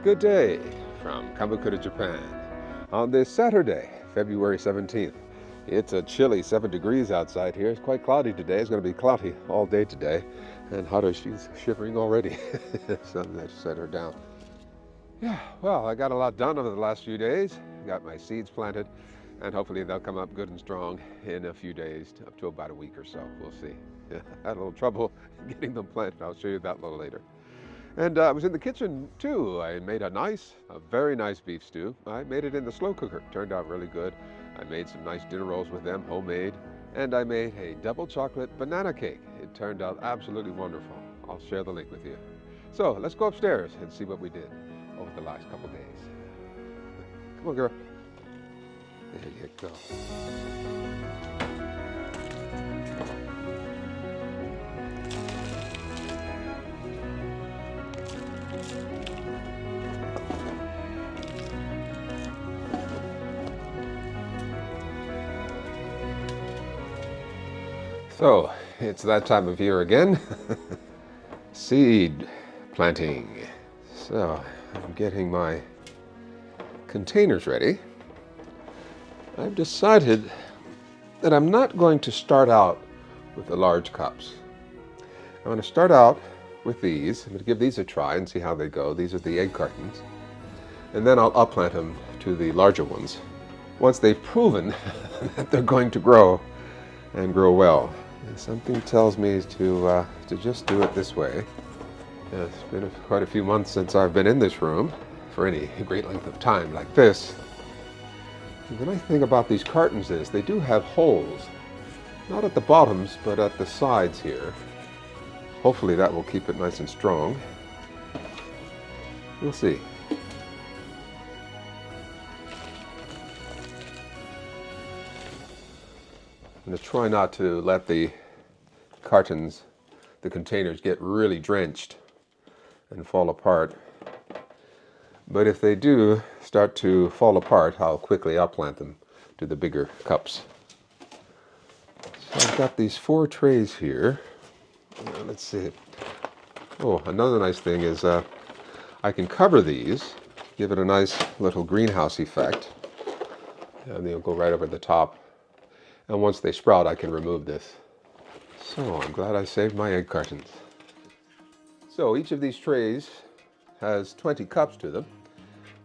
Good day from Kamakura, Japan. On this Saturday, February 17th. It's a chilly 7 degrees outside here. It's quite cloudy today. It's going to be cloudy all day today. And Hado, she's shivering already. So I just set her down. Yeah, well, I got a lot done over the last few days. Got my seeds planted, and hopefully they'll come up good and strong in a few days, up to about a week or so. We'll see. Yeah, I had a little trouble getting them planted. I'll show you that a little later. And I was in the kitchen too. I made a very nice beef stew. I made it in the slow cooker. Turned out really good. I made some nice dinner rolls with them, homemade. And I made a double chocolate banana cake. It turned out absolutely wonderful. I'll share the link with you. So let's go upstairs and see what we did over the last couple days. Come on, girl. There you go. So, it's that time of year again. Seed planting. So, I'm getting my containers ready. I've decided that I'm not going to start out with the large cups. I'm going to start out with these. I'm going to give these a try and see how they go. These are the egg cartons. And then I'll upplant them to the larger ones once they've proven that they're going to grow and grow well. And something tells me to just do it this way. It's been quite a few months since I've been in this room for any great length of time like this. And the nice thing about these cartons is they do have holes, not at the bottoms, but at the sides here. Hopefully that will keep it nice and strong. We'll see. I'm going to try not to let the cartons, the containers, get really drenched and fall apart. But if they do start to fall apart, I'll quickly upplant them to the bigger cups. So I've got these 4 trays here. Let's see. Oh, another nice thing is I can cover these, give it a nice little greenhouse effect, and they'll go right over the top. And once they sprout, I can remove this. So I'm glad I saved my egg cartons. So each of these trays has 20 cups to them.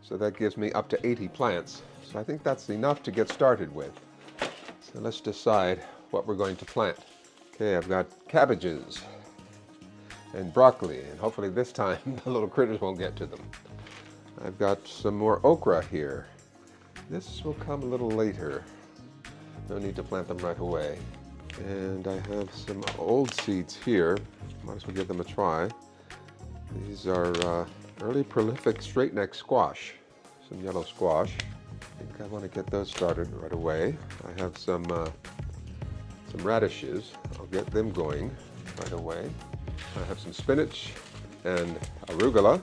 So that gives me up to 80 plants. So I think that's enough to get started with. So let's decide what we're going to plant. Okay, I've got cabbages and broccoli, and hopefully this time the little critters won't get to them. I've got some more okra here. This will come a little later. No need to plant them right away. And I have some old seeds here. Might as well give them a try. These are early prolific straight neck squash. Some yellow squash. I think I want to get those started right away. I have some radishes. I'll get them going right away. I have some spinach and arugula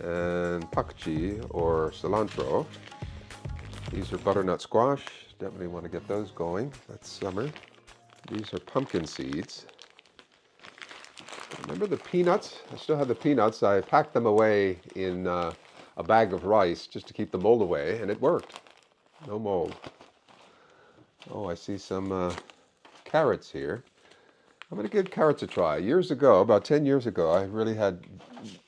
and pakchi or cilantro. These are butternut squash. Definitely want to get those going. That's summer. These are pumpkin seeds. Remember the peanuts? I still have the peanuts. I packed them away in a bag of rice just to keep the mold away, and it worked. No mold. Oh, I see some carrots here. I'm going to give carrots a try. Years ago, about 10 years ago, I really had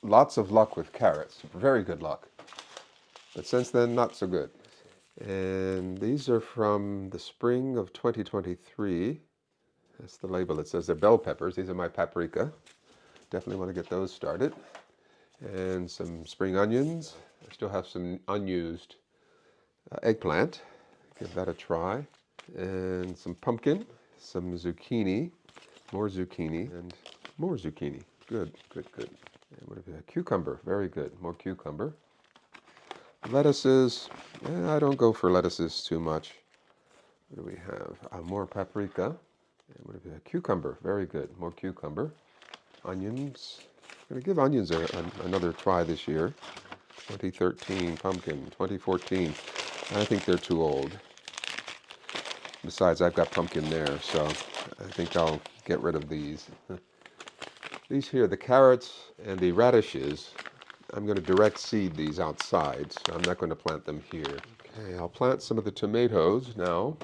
lots of luck with carrots. Very good luck. But since then, not so good. And these are from the spring of 2023. That's the label. It says they're bell peppers. These are my paprika. Definitely want to get those started. And some spring onions. I still have some unused eggplant. Give that a try. And some pumpkin, some zucchini, more zucchini, and more zucchini. Good, good, good. And what have we got? Cucumber. Very good. More cucumber. Lettuces, I don't go for lettuces too much. What do we have? More paprika. And what have we got? Cucumber, very good. More cucumber. Onions. I'm going to give onions another try this year. 2013 pumpkin, 2014. I think they're too old. Besides, I've got pumpkin there, so I think I'll get rid of these. These here, the carrots and the radishes, I'm going to direct seed these outside, so I'm not going to plant them here. Okay, I'll plant some of the tomatoes now.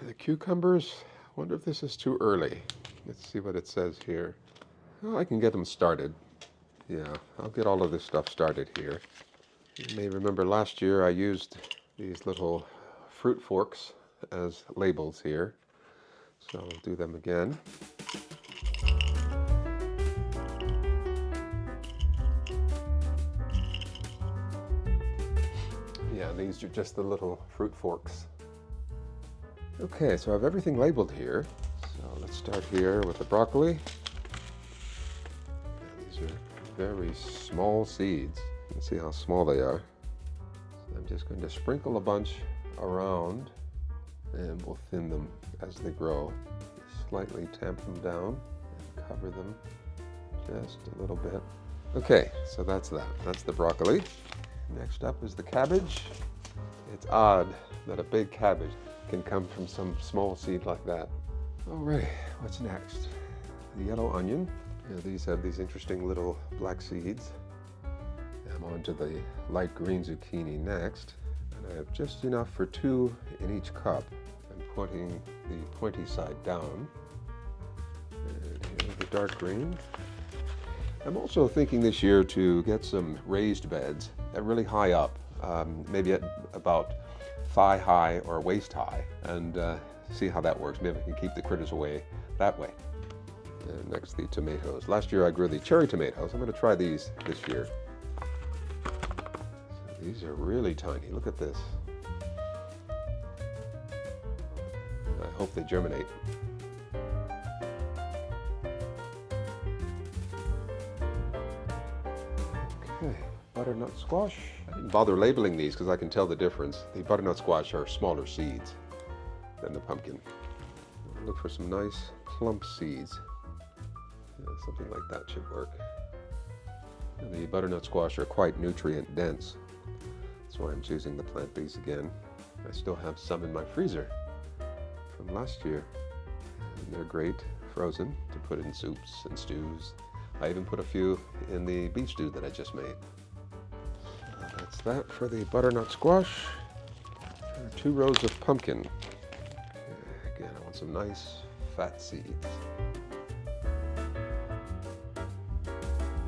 The cucumbers, I wonder if this is too early. Let's see what it says here. Oh, I can get them started. Yeah, I'll get all of this stuff started here. You may remember last year I used these little fruit forks as labels here. So I'll do them again. Yeah, these are just the little fruit forks. Okay, so I have everything labeled here. So let's start here with the broccoli. These are very small seeds. You can see how small they are. So I'm just going to sprinkle a bunch around and we'll thin them as they grow. Slightly tamp them down and cover them just a little bit. Okay, so that's that. That's the broccoli. Next up is the cabbage. It's odd that a big cabbage can come from some small seed like that. All right, what's next? The yellow onion. Yeah, these have these interesting little black seeds. I'm on to the light green zucchini next. And I have just enough for 2 in each cup. I'm putting the pointy side down. And here's the dark green. I'm also thinking this year to get some raised beds really high up, maybe at about thigh high or waist high, and see how that works. Maybe I can keep the critters away that way. And next, the tomatoes. Last year I grew the cherry tomatoes. I'm going to try these this year. So these are really tiny. Look at this. I hope they germinate. Okay, butternut squash. I didn't bother labeling these because I can tell the difference. The butternut squash are smaller seeds than the pumpkin. Look for some nice plump seeds. Yeah, something like that should work. And the butternut squash are quite nutrient dense. That's why I'm choosing to plant these again. I still have some in my freezer from last year. And they're great frozen to put in soups and stews. I even put a few in the beef stew that I just made. That's that for the butternut squash. 2 rows of pumpkin. Okay, again, I want some nice fat seeds.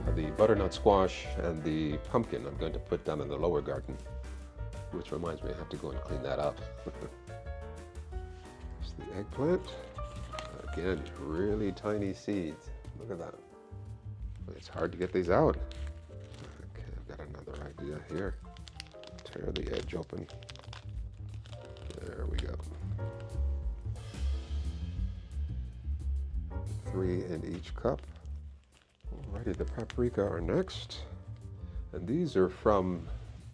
Now the butternut squash and the pumpkin I'm going to put down in the lower garden, which reminds me I have to go and clean that up. There's the eggplant. Again, really tiny seeds. Look at that. It's hard to get these out. Okay, I've got another idea here. Tear the edge open. There we go. 3 in each cup. Alrighty, the paprika are next. And these are from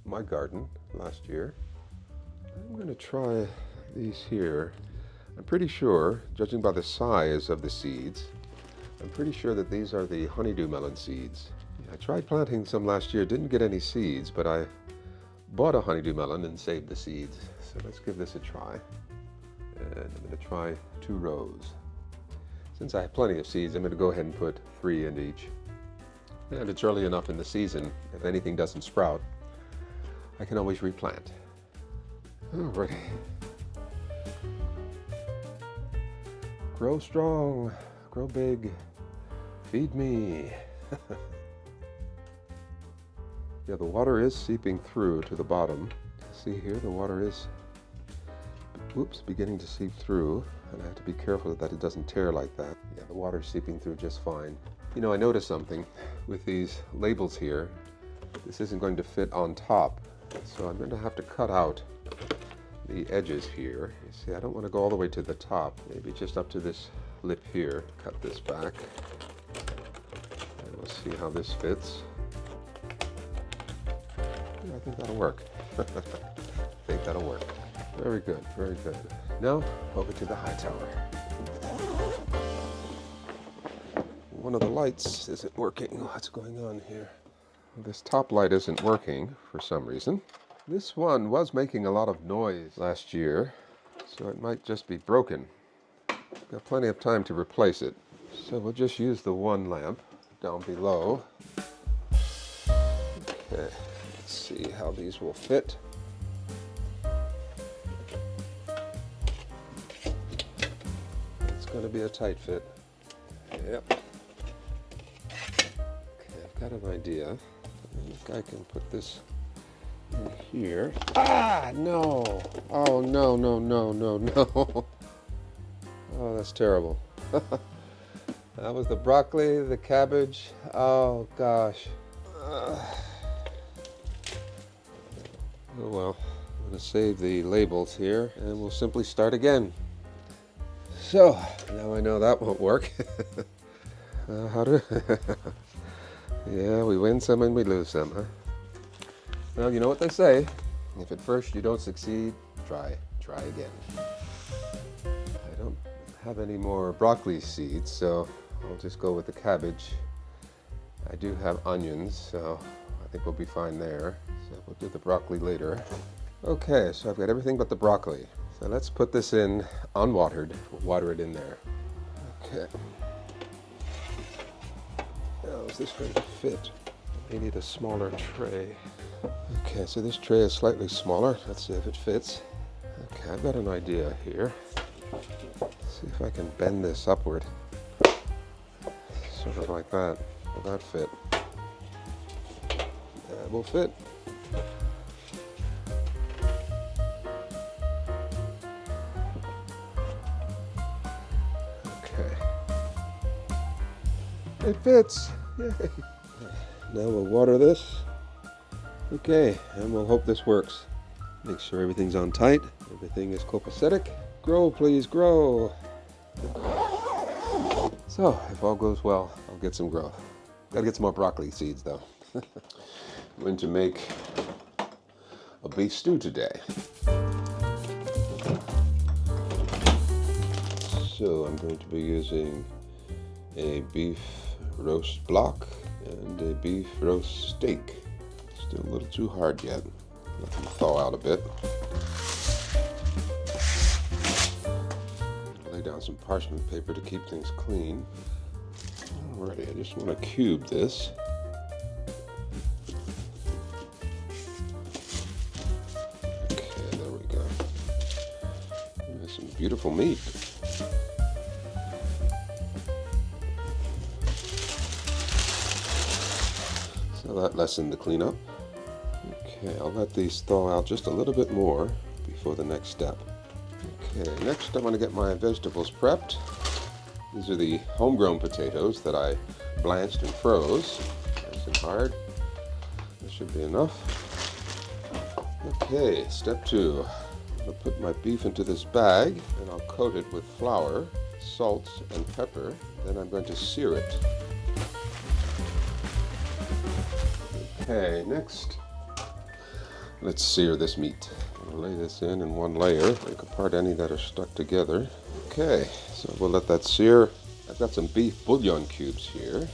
my garden last year. I'm going to try these here. I'm pretty sure, judging by the size of the seeds, I'm pretty sure that these are the honeydew melon seeds. I tried planting some last year, didn't get any seeds, but I bought a honeydew melon and saved the seeds. So let's give this a try. And I'm going to try 2 rows. Since I have plenty of seeds, I'm going to go ahead and put 3 in each. And it's early enough in the season, if anything doesn't sprout, I can always replant. Alrighty. Grow strong, grow big. Feed me. Yeah, the water is seeping through to the bottom. See here, the water is, beginning to seep through, and I have to be careful that it doesn't tear like that. Yeah, the water's seeping through just fine. You know, I noticed something with these labels here. This isn't going to fit on top, so I'm going to have to cut out the edges here. You see, I don't want to go all the way to the top. Maybe just up to this lip here. Cut this back. And we'll see how this fits. Yeah, I think that'll work. I think that'll work. Very good, very good. Now, over to the high tower. One of the lights isn't working. What's going on here? This top light isn't working for some reason. This one was making a lot of noise last year, so it might just be broken. Got plenty of time to replace it. So we'll just use the one lamp down below. Okay, let's see how these will fit. It's going to be a tight fit. Yep. Okay, I've got an idea. I think I can put this in here. Ah, no! Oh, no, no, no, no, no. Oh, that's terrible. That was the broccoli, the cabbage. Oh, gosh. Oh, well. I'm going to save the labels here, and we'll simply start again. So, now I know that won't work. How to... Yeah, we win some and we lose some, huh? Well, you know what they say. If at first you don't succeed, try again. I don't have any more broccoli seeds, so I'll just go with the cabbage. I do have onions, so I think we'll be fine there. So we'll do the broccoli later. Okay, so I've got everything but the broccoli. So let's put this in unwatered. We'll water it in there. Okay. Now, is this going to fit? I may need a smaller tray. Okay, so this tray is slightly smaller. Let's see if it fits. Okay, I've got an idea here. Let's see if I can bend this upward. Sort of like that. Will that fit? That will fit. Okay. It fits. Yay. Now we'll water this. Okay, and we'll hope this works. Make sure everything's on tight. Everything is copacetic. Grow, please, grow. So, if all goes well, I'll get some growth. Gotta get some more broccoli seeds, though. I'm going to make a beef stew today. So, I'm going to be using a beef roast block and a beef roast steak. Still a little too hard yet. Let them thaw out a bit. Lay down some parchment paper to keep things clean. Alrighty, I just want to cube this. Okay, there we go. There's some beautiful meat. So that lessened the cleanup. Okay, I'll let these thaw out just a little bit more before the next step. Okay, next I'm going to get my vegetables prepped. These are the homegrown potatoes that I blanched and froze. Nice and hard. That should be enough. Okay, step 2. I'm going to put my beef into this bag and I'll coat it with flour, salt, and pepper. Then I'm going to sear it. Okay, next, let's sear this meat. I'll lay this in one layer, break apart any that are stuck together. Okay, so we'll let that sear. I've got some beef bouillon cubes here.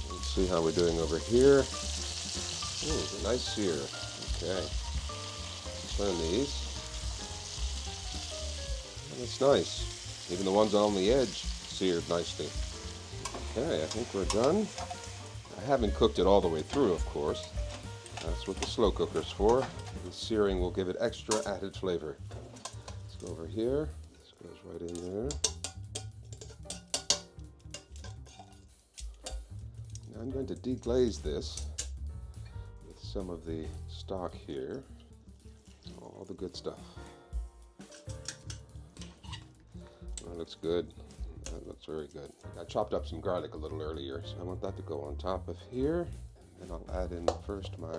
Let's see how we're doing over here. Ooh, a nice sear. Okay, turn these. And it's nice. Even the ones on the edge seared nicely. Okay, I think we're done. I haven't cooked it all the way through, of course. That's what the slow cooker's for. The searing will give it extra added flavor. Let's go over here. This goes right in there. Now I'm going to deglaze this with some of the stock here. All the good stuff. That looks good. That looks very good. I chopped up some garlic a little earlier, so I want that to go on top of here. And then I'll add in first my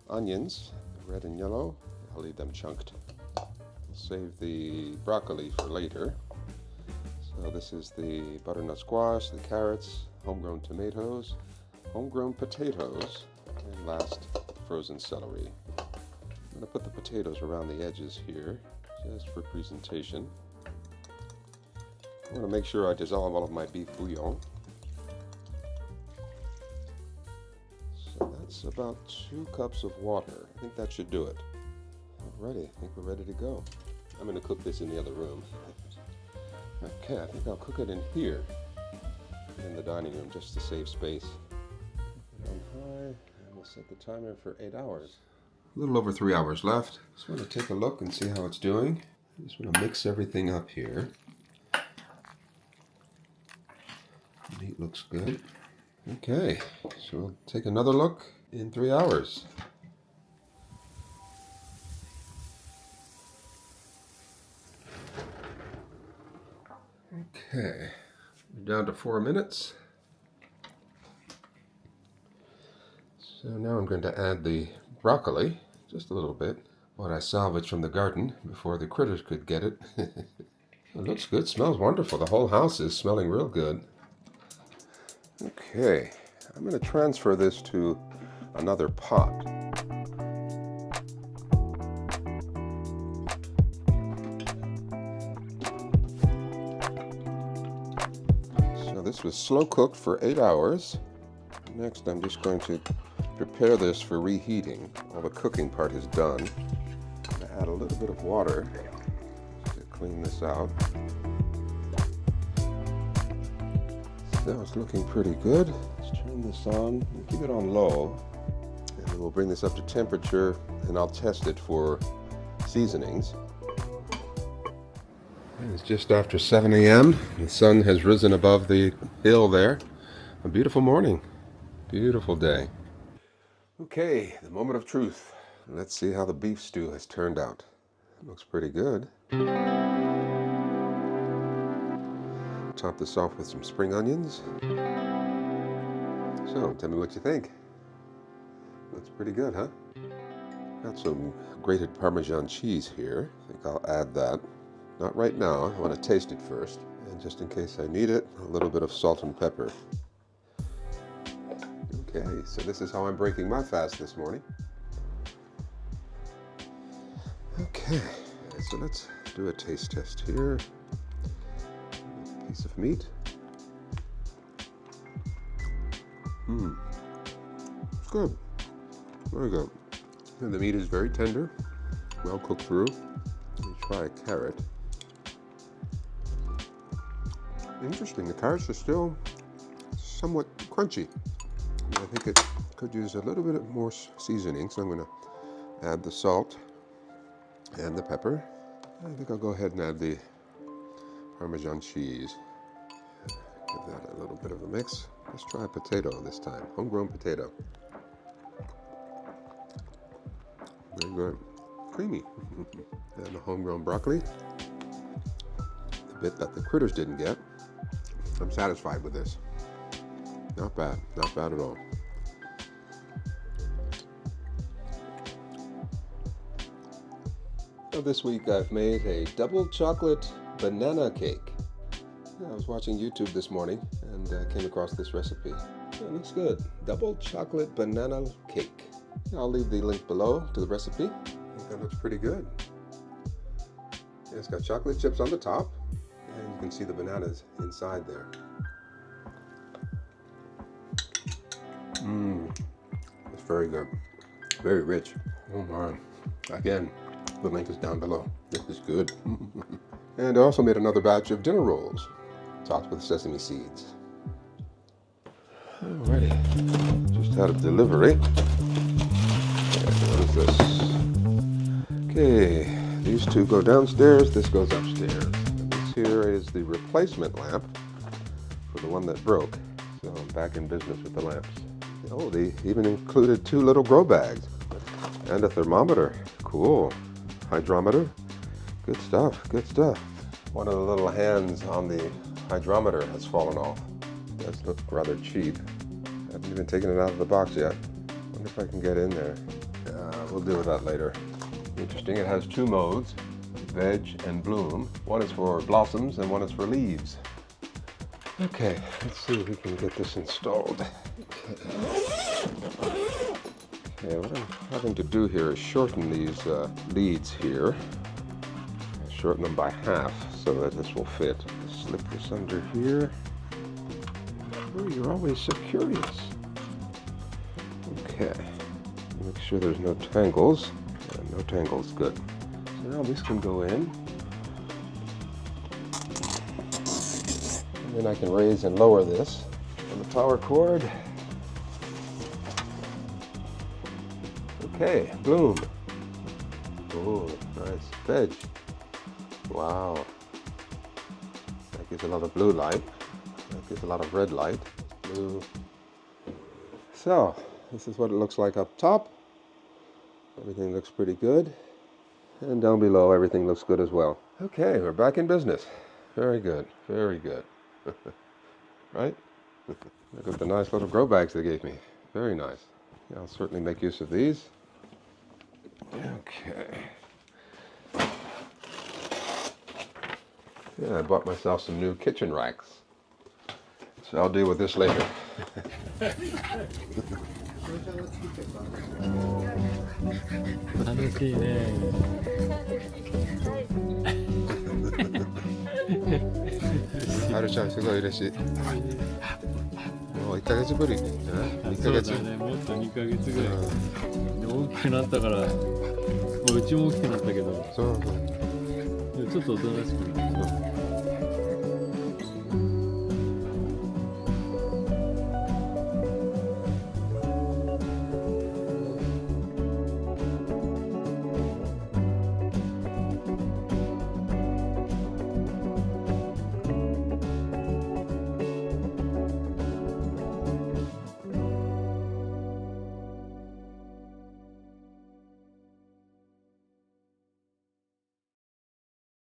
onions, red and yellow. I'll leave them chunked. I'll save the broccoli for later. So this is the butternut squash, the carrots, homegrown tomatoes, homegrown potatoes, and last, frozen celery. I'm going to put the potatoes around the edges here, just for presentation. I'm going to make sure I dissolve all of my beef bouillon. So that's about 2 cups of water. I think that should do it. Alrighty, I think we're ready to go. I'm going to cook this in the other room. Okay, I think I'll cook it in here, in the dining room, just to save space. Put it on high. set the timer for 8 hours. A little over 3 hours left. Just want to take a look and see how it's doing. Just want to mix everything up here. Meat looks good. Okay, so we'll take another look in 3 hours. Okay, we're down to 4 minutes. So now I'm going to add the broccoli, just a little bit, what I salvaged from the garden before the critters could get it. It looks good, smells wonderful. The whole house is smelling real good. Okay, I'm going to transfer this to another pot. So this was slow cooked for 8 hours. Next I'm just going to prepare this for reheating. All the cooking part is done. I'm going to add a little bit of water to clean this out. So it's looking pretty good. Let's turn this on and keep it on low. And then we'll bring this up to temperature and I'll test it for seasonings. And it's just after 7 a.m. The sun has risen above the hill there. A beautiful morning. Beautiful day. Okay, the moment of truth. Let's see how the beef stew has turned out. It looks pretty good. Top this off with some spring onions. So, tell me what you think. Looks pretty good, huh? Got some grated Parmesan cheese here. I think I'll add that. Not right now, I want to taste it first. And just in case I need it, a little bit of salt and pepper. Okay, so this is how I'm breaking my fast this morning. Okay, so let's do a taste test here. A piece of meat. It's good. Very good. And the meat is very tender, well cooked through. Let me try a carrot. Interesting, the carrots are still somewhat crunchy. I think it could use a little bit more seasoning, so I'm going to add the salt and the pepper. I think I'll go ahead and add the Parmesan cheese. Give that a little bit of a mix. Let's try a potato this time, homegrown potato. Very good, creamy. And the homegrown broccoli, the bit that the critters didn't get. I'm satisfied with this. Not bad at all. So this week I've made a double chocolate banana cake. I was watching YouTube this morning and came across this recipe. It looks good. Double chocolate banana cake. I'll leave the link below to the recipe. I think that looks pretty good. It's got chocolate chips on the top, and you can see the bananas inside there. It's very good. Very rich. Oh my. Again, the link is down below. This is good. And I also made another batch of dinner rolls, topped with sesame seeds. Alrighty. Just had a delivery. What is this? Okay. These two go downstairs. This goes upstairs. And this here is the replacement lamp for the one that broke. So I'm back in business with the lamps. Oh, they even included 2 little grow bags and a thermometer. Cool. Hydrometer. Good stuff. Good stuff. One of the little hands on the hydrometer has fallen off. It does look rather cheap. I haven't even taken it out of the box yet. Wonder if I can get in there. We'll deal with that later. Interesting. It has 2 modes, veg and bloom. One is for blossoms and one is for leaves. Okay, let's see if we can get this installed. Okay, what I'm having to do here is shorten these leads here. Shorten them by half so that this will fit. Slip this under here. Oh, you're always so curious. Okay, make sure there's no tangles. No tangles, good. So now this can go in. And then I can raise and lower this on the power cord. Okay, bloom. Oh, nice. Veg. Wow. That gives a lot of blue light. That gives a lot of red light. Blue. So, this is what it looks like up top. Everything looks pretty good. And down below, everything looks good as well. Okay, we're back in business. Very good, very good. Right? Look at the nice little grow bags they gave me. Very nice. Yeah, I'll certainly make use of these. Okay. Yeah, I bought myself some new kitchen racks. So I'll deal with this later. 楽しいね。はるちゃんすごい嬉しい。もう1ヶ月ぶり。1ヶ月。そうだね、もっと2ヶ月ぐらい。で大きくなったから、もううちも大きくなったけど、そうそう。でもちょっとおとなしくなった。